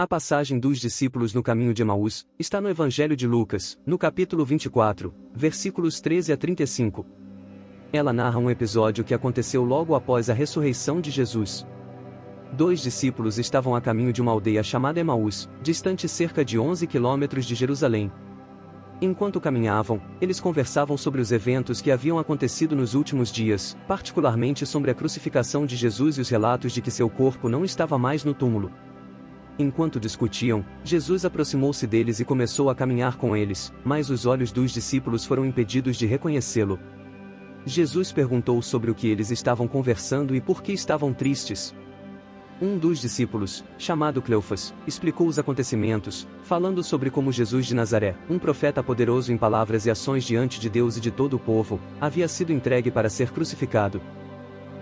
A passagem dos discípulos no caminho de Emaús está no Evangelho de Lucas, no capítulo 24, versículos 13 a 35. Ela narra um episódio que aconteceu logo após a ressurreição de Jesus. 2 discípulos estavam a caminho de uma aldeia chamada Emaús, distante cerca de 11 quilômetros de Jerusalém. Enquanto caminhavam, eles conversavam sobre os eventos que haviam acontecido nos últimos dias, particularmente sobre a crucificação de Jesus e os relatos de que seu corpo não estava mais no túmulo. Enquanto discutiam, Jesus aproximou-se deles e começou a caminhar com eles, mas os olhos dos discípulos foram impedidos de reconhecê-lo. Jesus perguntou sobre o que eles estavam conversando e por que estavam tristes. Um dos discípulos, chamado Cleofas, explicou os acontecimentos, falando sobre como Jesus de Nazaré, um profeta poderoso em palavras e ações diante de Deus e de todo o povo, havia sido entregue para ser crucificado.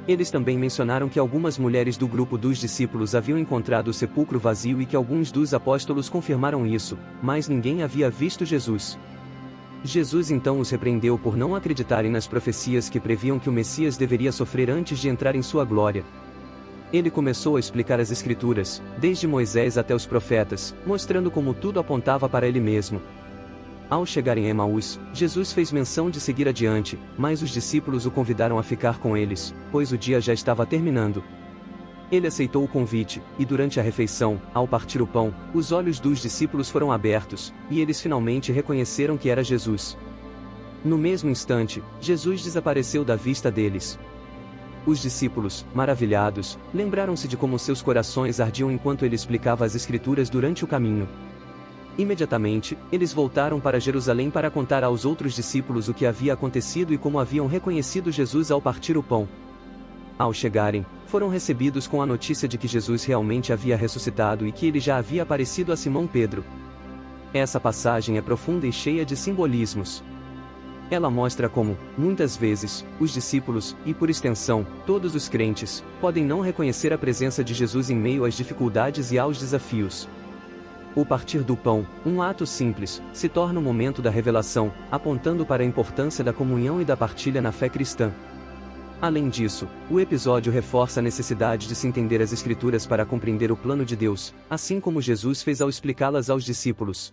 Eles também mencionaram que algumas mulheres do grupo dos discípulos haviam encontrado o sepulcro vazio e que alguns dos apóstolos confirmaram isso, mas ninguém havia visto Jesus. Jesus então os repreendeu por não acreditarem nas profecias que previam que o Messias deveria sofrer antes de entrar em sua glória. Ele começou a explicar as Escrituras, desde Moisés até os profetas, mostrando como tudo apontava para ele mesmo. Ao chegarem a Emaús, Jesus fez menção de seguir adiante, mas os discípulos o convidaram a ficar com eles, pois o dia já estava terminando. Ele aceitou o convite, e durante a refeição, ao partir o pão, os olhos dos discípulos foram abertos, e eles finalmente reconheceram que era Jesus. No mesmo instante, Jesus desapareceu da vista deles. Os discípulos, maravilhados, lembraram-se de como seus corações ardiam enquanto ele explicava as Escrituras durante o caminho. Imediatamente, eles voltaram para Jerusalém para contar aos outros discípulos o que havia acontecido e como haviam reconhecido Jesus ao partir o pão. Ao chegarem, foram recebidos com a notícia de que Jesus realmente havia ressuscitado e que ele já havia aparecido a Simão Pedro. Essa passagem é profunda e cheia de simbolismos. Ela mostra como, muitas vezes, os discípulos, e por extensão, todos os crentes, podem não reconhecer a presença de Jesus em meio às dificuldades e aos desafios. O partir do pão, um ato simples, se torna o momento da revelação, apontando para a importância da comunhão e da partilha na fé cristã. Além disso, o episódio reforça a necessidade de se entender as Escrituras para compreender o plano de Deus, assim como Jesus fez ao explicá-las aos discípulos.